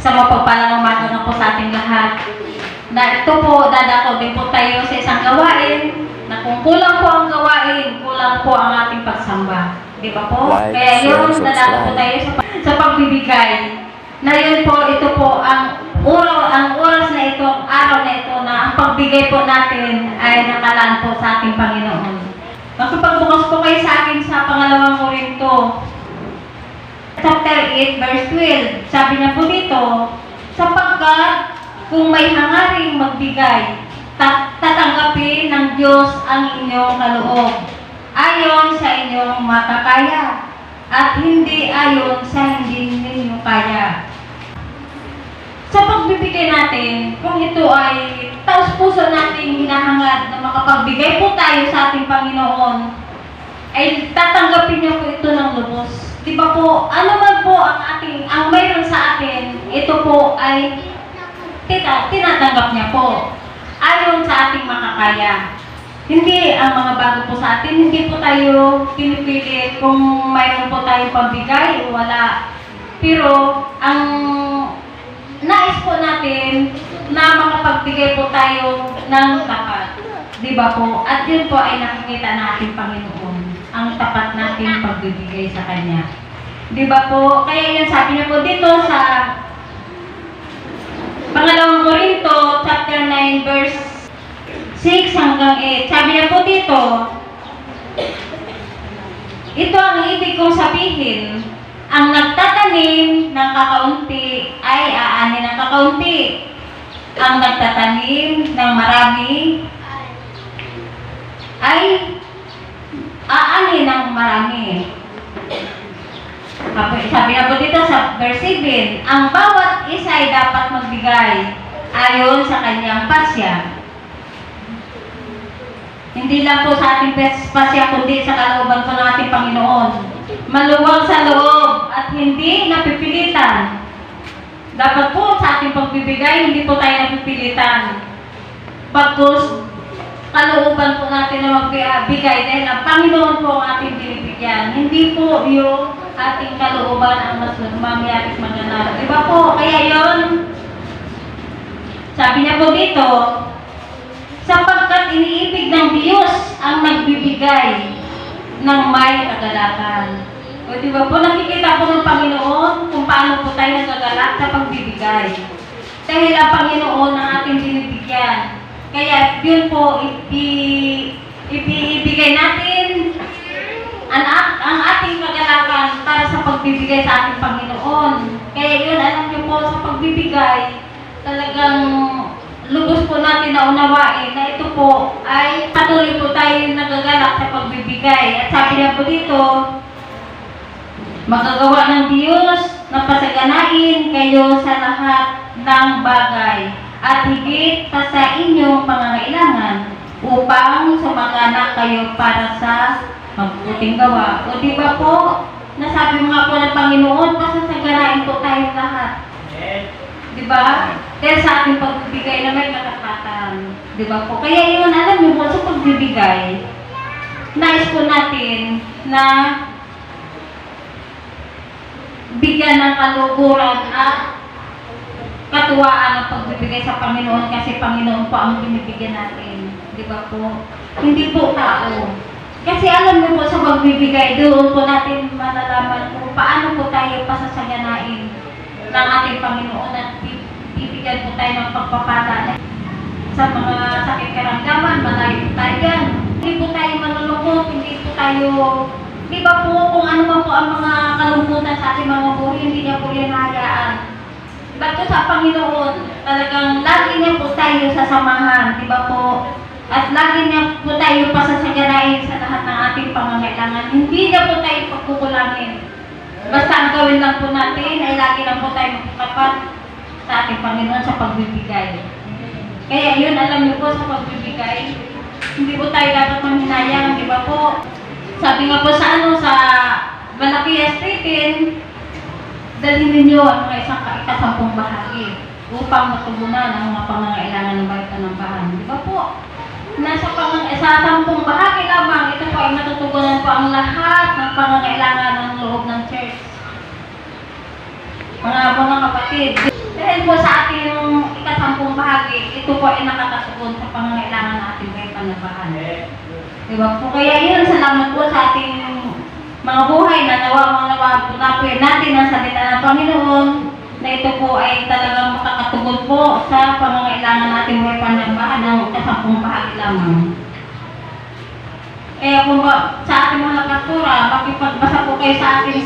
Sa mapagpalang umaga na po sa ating lahat. Na ito po, dadako din po tayo sa isang gawain na kung kulang po ang gawain, kulang po ang ating pagsamba. Di ba po? Like, Kaya yun, share, dadako po tayo sa pagbibigay. Na yun po, ito po ang oras na ito, ang araw na ito, na ang pagbigay po natin ay nakalaan po sa ating Panginoon. Makapagbukas po kayo sa akin sa pangalawang Korinto, chapter 8, verse 12. Sabi niya po dito, sapagkat kung may hangaring magbigay, tatanggapin ng Diyos ang inyong kaloob, ayon sa inyong makakaya, at hindi ayon sa hindi ninyo kaya. Sa pagbibigay natin, kung ito ay taos-puso nating hinahangad na makapagbigay po tayo sa ating Panginoon, ay tatanggapin niyo po ito ng lubos. Di ba po, ano man po ang mayroon sa atin, ito po ay tinatanggap niya po. Ayon sa ating makakaya. Hindi ang mga bago po sa atin, hindi po tayo pinipilit kung mayroon po tayong pambigay o wala. Pero, ang nais po natin na makapagbigay po tayo ng tapat. Di ba po? At yun po ay nakikita natin Panginoon, ang tapat natin pagbibigay sa Kanya. Di ba po? Kaya yun sabi niya po dito sa pangalawang Korinto, chapter 9, verse 6 hanggang 8. Sabi niya po dito, ito ang ibig kong sabihin, ang nagtatanim ng kakaunti ay aani ng kakaunti. Ang nagtatanim ng marami ay aani ng marami. Sabi na po dito sa verse 7, ang bawat isa ay dapat magbigay ayon sa kanyang pasya. Hindi lang po sa ating pasya, kundi sa kalooban po ng ating Panginoon. Maluwag sa loob at hindi napipilitan. Dapat po sa ating pagbibigay, hindi po tayo napipilitan. Pagkus, kalooban po natin na magbigay dahil ang Panginoon po ang ating binibigyan. Hindi po yung ating kalooban ang mas mamaya at maganap. Diba po? Kaya yon, sabi niya po dito, sapagkat iniibig ng Diyos ang nagbibigay ng may kagalakan. O diba po, nakikita po ng Panginoon kung paano po tayo nagagalak sa pagbibigay. Dahil ang Panginoon ang ating binibigyan. Kaya yun po, ibigay natin ang ating kagalakan para sa pagbibigay sa ating Panginoon. Kaya yun, alam niyo po, sa pagbibigay, talagang lubos po natin na unawain na ito po ay patuloy po tayo nagagalak sa pagbibigay. At sabi niya po dito, magagawa ng Diyos na pasaganain kayo sa lahat ng bagay at higit pa sa inyong pangangailangan upang sumagana kayo para sa mabuting gawa. O di ba po, nasabi mga po ng Panginoon, pasasaganain po tayo lahat. Di ba? Dahil sa ating pagbibigay na may katapatan. Di ba po? Kaya yun, alam niyo po, sa pagbibigay, nais po natin na bigyan ng kaluguran at katuwaan ang pagbibigay sa Panginoon kasi Panginoon po ang binibigyan natin. Di ba po? Hindi po tao. Kasi alam niyo po, sa pagbibigay, doon po natin malalaman kung paano po tayo pasasaganain ng ating Panginoon at bibigyan po tayo ng pagpapala sa mga sakit karamdaman, malayo po tayo yan. Hindi po tayo malulungkot, hindi po tayo, di ba po kung ano man po ang mga kalungkutan sa ating mga buhay, hindi niya po yan hayaan. Bago sa Panginoon, talagang lagi niya po tayo sasamahan, di ba po? At lagi niya po tayo pasasaganain sa lahat ng ating pangangailangan. Hindi niya po tayo pagkukulangin. Basta ang gawin lang po natin ay lagi lang po tayo magkatapat sa ating Panginoon sa pagbibigay. Kaya yun, alam niyo po, sa pagbibigay, hindi po tayo dapat manghinayang, di ba po? Sabi nga po sa sa Malakias 3:10, dalhin ninyo ang mga ikasampung bahagi upang matugunan ang mga pangangailangan ng bayad ng bahan. Di ba po? Sa 10 bahagi lamang, ito po ay matutugunan po ang lahat ng pangangailangan ng loob ng church. Mga kapatid. ito po ay nakakatugon sa pangangailangan ng ating may panabahan. Diba po? Kaya yun, salamat po sa ating mga buhay na nawa po natin ang salita ng Panginoon na ito po ay talagang makakatugon po sa pangangailangan nating may panabahan ng kasampung bahagi lamang. Kaya kung sa ating mga pastora, makipagbasa po kayo sa atin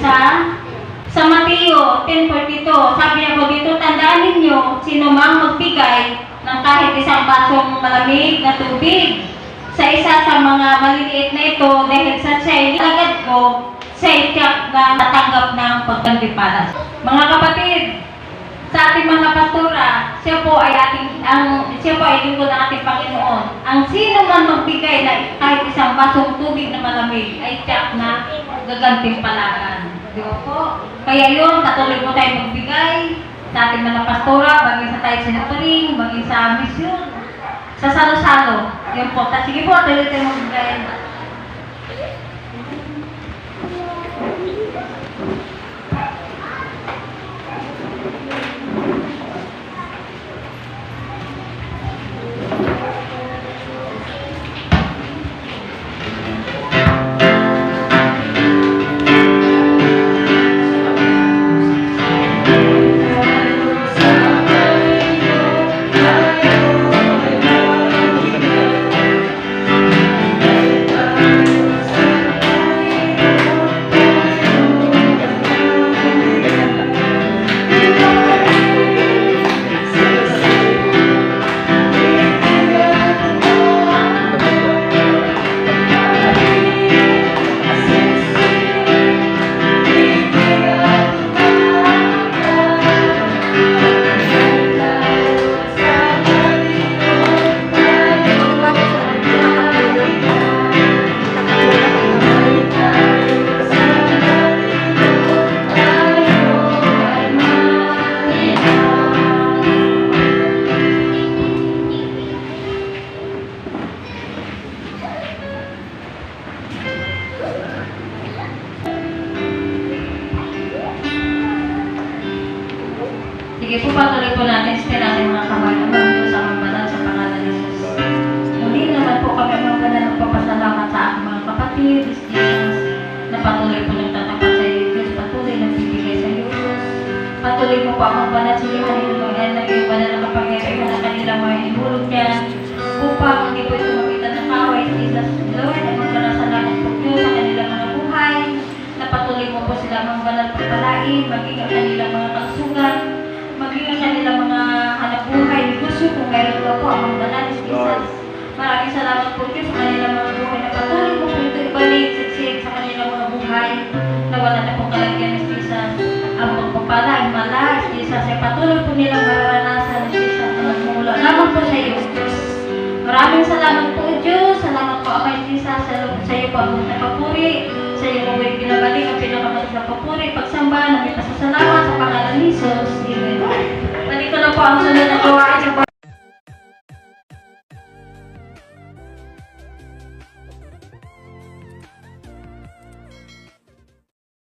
sa Mateo 10:42, sabi niya po dito, tandaan ninyo, sino mang magbigay ng kahit isang basong malamig na tubig sa isa sa mga maliliit na ito dahil sa siya'y agad ko, siya'y tiyak na natanggap ng pagkandipalas. Mga kapatid, sa ating mga pastora, siya po ay lingkod ng ating Panginoon. Ang sino man magbigay na kahit isang basong tubig na malamig ay tiyak na gagantimpalaan. Di ba po? Kaya yun, patuloy po tayo magbigay sa ating mga pastora, bagay sa tayo sinatoring, bagay sa misyon, sa salo-salo. Yun po. Sige po, tuloy tayo magbigay. Sige po, patuloy po natin sa natin mga kamay sa magbanal sa pangalan ni Jesus. Muli naman po kami magbanal nagpapasalamat sa aking mga kapatid, Christians, na patuloy po nagtatapat sa iyo, Diyos, patuloy nagbibigay sa iyo, Diyos. Patuloy mo po ang magbanal sa iyo, haliluya, na iyong banal na kapangyarihan na kanilang mga inulog yan, upang hindi po ito makitan ng kaway, Jesus, Lord, at magbanal sa langit po Diyos sa kanilang mga buhay, na patuloy mo po sila magbanal pagpalain, maging ang kanilang mga kalsugan, maging ang kanilang mga hanap-buhay, negosyo, kung mayroon ka po ang mga banalis, Jesus. Maraming salamat po Diyos sa kanilang mga buhay na patuloy po ito ibalik, siksik sa kanilang mga buhay na wala na pong kalagyan ni Jesus. Ang pagpapala ay malas, Jesus, ay patuloy po nilang mararanasan ng Jesus na magmula lamang po sa iyo, Diyos. Maraming salamat po Diyos, salamat po Amay Jesus, sa iyo po ang napapuri, sa iyo po ay binabalik ang pinakamatas na papuri, pagsamba na may pasasalamat sa pangalan ni Jesus. Amen.